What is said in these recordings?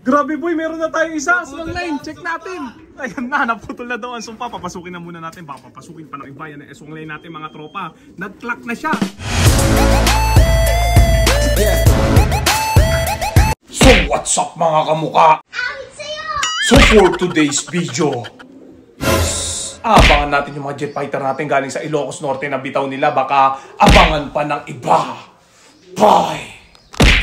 Grabe boy, meron na tayong isa. Aswang line, check natin. Ayan na, naputol na daw ang sumpa. Papasukin na muna natin. Baka papasukin pa ng iba. Yan ang aswang line natin mga tropa. Nag-clock na siya. So what's up mga kamuka? So for today's video, abangan natin yung mga jet fighter natin galing sa Ilocos Norte na bitaw nila. Baka abangan pa ng iba. Bye!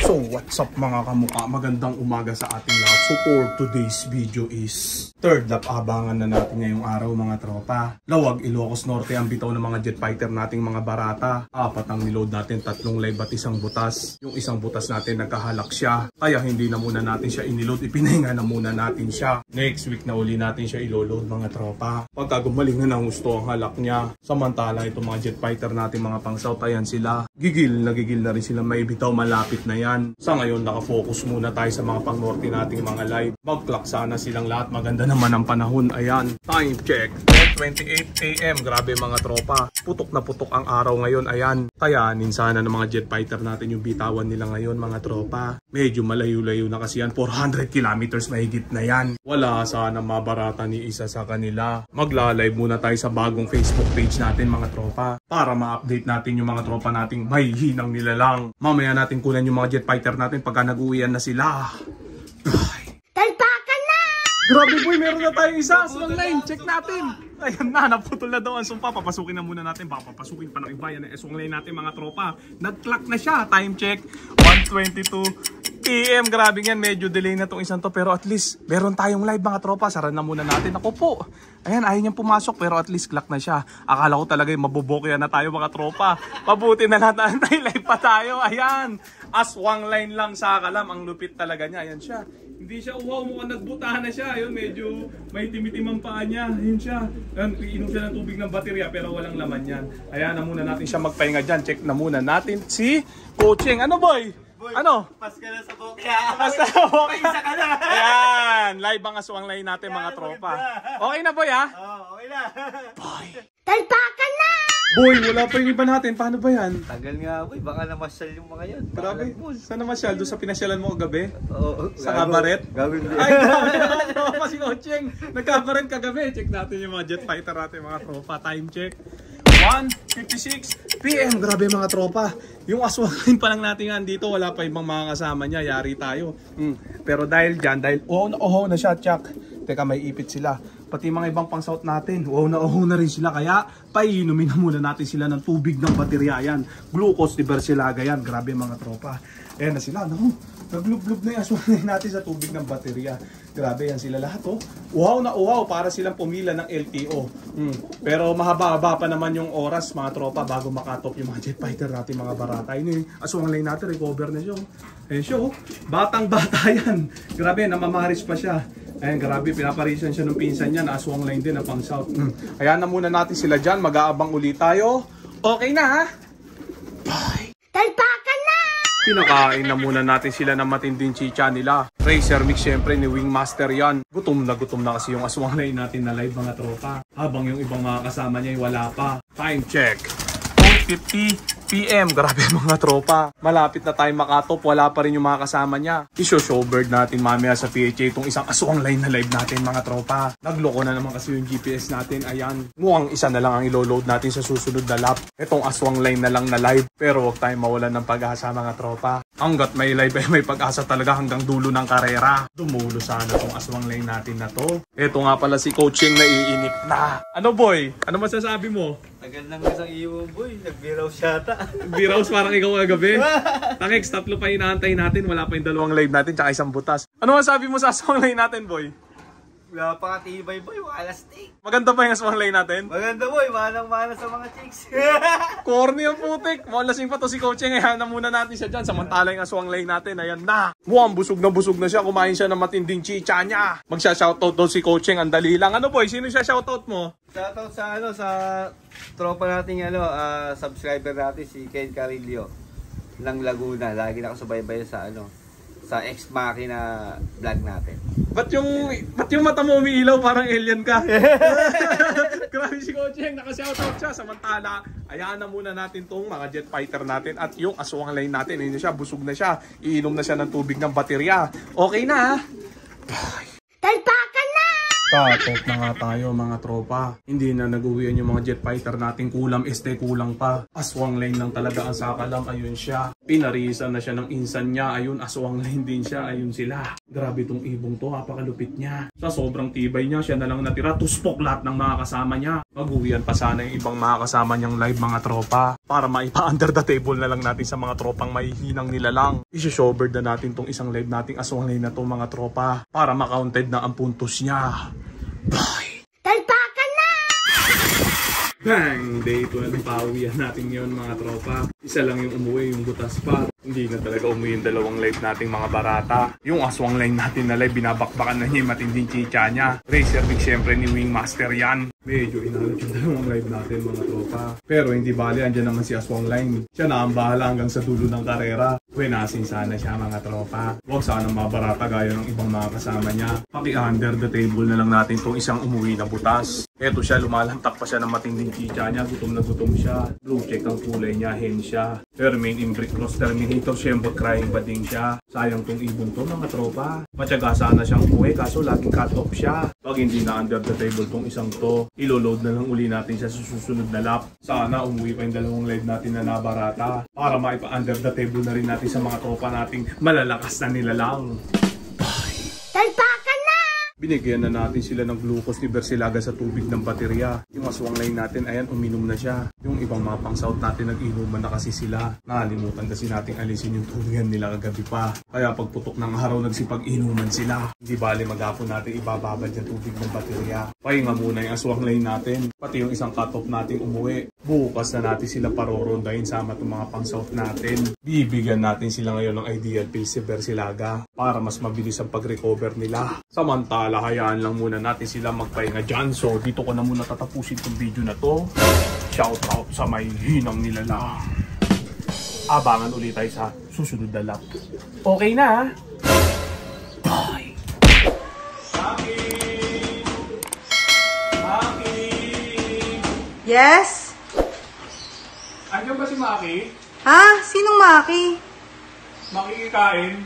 So what's up mga kamuka, magandang umaga sa ating lahat. So for today's video is third lap, abangan na natin ngayong araw mga tropa. Lawag, Ilocos Norte ang bitaw ng mga jet fighter nating mga barata. 4 ang niload natin, 3 live at 1 butas. Yung 1 butas natin nagkahalak siya, kaya hindi na muna natin siya iniload, ipinahinga na muna natin siya. Next week na uli natin siya iloload mga tropa, pagka gumaling na ng gusto ang halak niya. Samantala itong mga jet fighter natin mga pang south, ayan sila, gigil na rin sila may bitaw, malapit na yan. Sa ngayon, nakafocus muna tayo sa mga pang-norte nating mga live. Mag-clock sana silang lahat. Maganda naman ang panahon. Ayan, time check. 10:28 AM. Grabe mga tropa. Putok na putok ang araw ngayon. Ayan. Kayanin sana ng mga jet fighter natin yung bitawan nila ngayon mga tropa. Medyo malayo-layo na kasi yan. 400 kilometers mahigit na yan. Wala sana mabarata ni isa sa kanila. Magla-live muna tayo sa bagong Facebook page natin mga tropa, para ma-update natin yung mga tropa nating may hinang nila lang. Mamaya natin kunan yung mga jet fighter natin pagka nag-uwian na sila. Talpakan na! Grabe boy, meron na tayong isa. Aswang line, check natin. Ayan na, naputol na daw ang sumpa. Papasukin na muna natin. Baka papasukin pa ng iba. Yan ang aswang line natin mga tropa. Nag-clock na siya. Time check, 1:22 PM. Grabe yan, medyo delay na tong isang to. Pero at least, meron tayong live mga tropa. Sara na muna natin. Ako po. Ayan, ayaw niyang pumasok pero at least clock na siya. Akala ko talaga yung mabubokya na tayo mga tropa. Mabuti na natin, live pa tayo. Ayan, aswang line lang sa kalam. Ang lupit talaga niya. Ayan siya. Hindi siya uwaw, mukhang nagbutahan na siya. Ayun, medyo may timitim ang paa niya. Ayun siya. Ayun, iinom siya ng tubig ng baterya pero walang laman yan. Ayan na muna natin siya magpahinga dyan. Check na muna natin si Coaching. Ano boy? Boy, ano? Pas ka na sa bokya. Pas na sa bokya. Isa ka na. Ayan, live ang aswang line natin mga tropa. Okay na boy ha? Oo, okay na. Boy. Talpakan na! Boy, wala pa yung iba natin. Paano ba yan? Tagal nga boy, baka namasyal yung mga yan. Grabe, saan namasyal? Doon sa pinasyalan mo kagabi? Oo. Sa kabaret? Gawin din. Ay, grabe naman tropa si Coaching. Nagkabaret kagabi. Check natin yung mga jet fighter natin mga tropa. Time check, 1:56 PM. Grabe mga tropa. Yung aswang line pa lang natin nga dito, wala pa ibang mga kasama niya. Yari tayo. Pero dahil dyan, dahil oho na siya, Chuck. Teka, may ipit sila. Pati mga ibang pang south natin, oho na rin sila. Kaya painumin na muna natin sila ng tubig ng baterya yan. Glucose de Bersilaga yan. Grabe mga tropa. Ayan na sila. No? Naglub-lub na yung aswang line natin sa tubig ng baterya. Grabe yan sila lahat oh. Uhaw na uhaw para silang pumila ng LTO. Pero mahaba-haba pa naman yung oras mga tropa bago makatop yung mga jet fighter natin mga barata. Yun yung aswang line natin, recover na siya. Ayan siya oh. Batang-bata yan. Grabe, namamaris pa siya. Ayan, grabe, pinaparisan siya ng pinsan niya na aswang line din na pang south. Ayan na muna natin sila dyan. Mag-aabang ulit tayo. Okay na ha? Bye! Talpakan na! Pinakain na muna natin sila ng matinding chicha nila. Racer mix syempre ni Wingmaster yan. Gutom na kasi yung aswang line natin na live mga tropa. Habang yung ibang mga kasama niya ay wala pa. Time check, 2:50 PM. Grabe mga tropa. Malapit na tayo makatop. Wala pa rin yung mga kasama niya. I-showbird natin mamaya sa PHA itong isang aswang line na live natin mga tropa. Nagloko na naman kasi yung GPS natin. Ayan. Mukhang isa na lang ang ilo-load natin sa susunod na lap. Itong aswang line na lang na live. Pero huwag tayong mawalan ng pag-asa mga tropa. Hanggat may live ay may pag-asa talaga hanggang dulo ng karera. Dumulo sana itong aswang line natin na to. Ito nga pala si Coaching na iinip na. Ano boy? Ano masasabi mo? Tagal lang isang iyo boy, nagbiraw siya ata. Biraws parang ikaw kagabi. Takex, 3 pa inaantay natin. Wala pa yung 2 live natin tsaka 1 butas. Ano masabi mo sa aswang line natin, boy? Wala pa katibay boy, wala stick. Maganda ba yung aswang line natin? Maganda boy, manang-mana sa mga chicks. Corny ang putik. Malasing pa to si Coaching. Ayan na muna natin siya dyan. Samantala yung aswang line natin. Ayan na. Mukhang busog na siya. Kumain siya ng matinding chicha niya. Magsha-shoutout daw si Coaching. Ang dali lang. Ano boy? Sino siya shoutout mo? Shoutout sa sa tropa nating subscriber natin si Ken Carillo ng Laguna. Lagi nakasubaybay sa sa Ex Machina vlog natin. Ba't yung mata mo umiilaw parang alien ka? Grabe si Coaching, naka-shoutout siya. Samantala, ayaan na muna natin tong mga jet fighter natin at yung aswang line natin. Ayun na siya, busog na siya. Iinom na siya ng tubig ng baterya. Okay na ha? Talpakan na! Cut-off na nga tayo mga tropa. Hindi na nag-uwian yung mga jet fighter natin. Kulang kulang pa. Aswang lane lang talaga ang sakalam. Ayun siya. Pinarisan na siya ng insan niya. Ayun, aswang lane din siya. Ayun sila. Grabe tong ibong to. Napakalupit niya. Sa sobrang tibay niya, siya na lang natira. Tuspok lahat ng mga kasama niya. Mag-uwian pa sana yung ibang mga kasama niyang live mga tropa. Para maipa-under the table na lang natin sa mga tropang may hinang nila lang. Isi-showbird na natin tong isang live nating aswang lane na to mga tropa. Para ma-counted na ang puntos niya. Bye! Talpakan na! Bang! Day 12 pawian natin yun mga tropa. Isa lang yung umuwi, yung butas pa. Hindi na talaga umuwi yung dalawang live nating mga barata. Yung aswang line natin na live, binabakbakan na niya yung matinding chicha niya. Racer Big syempre ni Wingmaster yan. Medyo inalit yung dalawang live natin mga tropa. Pero hindi bali, andyan naman si aswang line. Siya na ang bahala hanggang sa dulo ng karera. Wenasin sana siya mga tropa. Huwag sana mabarata gaya ng ibang mga kasama niya. Paki-under the table na lang natin itong isang umuwi na butas. Eto siya, lumalantak pa siya ng matinding chicha niya. Gutom na gutom siya. Blue check ang kulay niya, hen siya. Termin in brick cross Terminator, syempre crying ba din siya. Sayang tong ibon to mga tropa. Matyaga sana siyang umuwi kaso laging cut off siya. Pag hindi na under the table tong isang to, ilo-load na lang uli natin siya sa susunod na lap. Sana umuwi pa yung dalawang live natin na nabarata. Para maipa-under the table na rin natin sa mga tropa nating malalakas na nila lang. Talpakan na! Binigyan na natin sila ng glucose ni Bersilaga sa tubig ng baterya. Yung aswang line natin, ayan, uminom na siya. Yung ibang mga pang-south natin, nag-inuman na kasi sila. Nakalimutan kasi nating alisin yung tulingan nila kagabi pa. Kaya pagputok ng araw, nagsipag-inuman sila. Hindi bali maghapon natin ibababad yung tubig ng baterya. Pahinga muna yung aswang line natin. Pati yung isang cut-off natin umuwi. Bukas na natin sila parorondahin sama itong mga pang-south natin. Bibigyan natin sila ngayon ng ideal pills si Bersilaga para mas mabilis ang pag-recover nila. Samantala, hayaan lang muna natin sila magpahinga dyan. So, dito ko na muna tatapusin itong video na to. Shout out sa may hinang nila lang. Abangan ulit tayo sa susunod na lap. Okay na. Bye! Maki! Maki! Yes? Andiyan ba si Maki? Ha? Sinong Maki? Makikikain?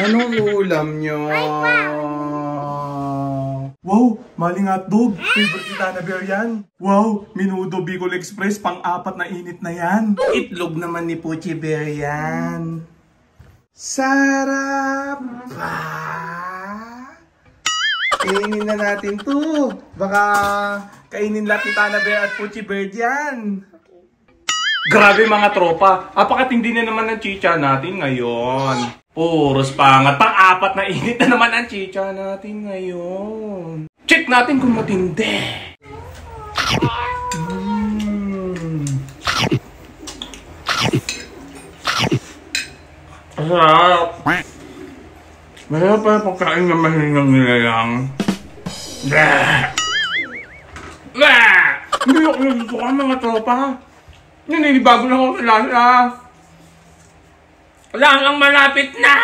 Anong ulam nyo? Wow, maling hotdog. Favorite ni Tana Bear yan. Wow, Minudo Bicol Express, pang-apat na init na yan. Itlog naman ni Puchi Bear yan. Sarap! Kainin na natin to. Baka kainin lahat ni Tana Bear at Puchi Bear yan. Grabe mga tropa, apakatindi na naman ng chicha natin ngayon. Puros pangat, pang-apat na init na naman ang chicha natin ngayon. Check natin kung matindi. Sarap. Mayroon pa pagkain na mahinang nilalang. Hindi ako nagsusukan mga tropa. Naninibago na ako sa lasa. Wala ang malapit na!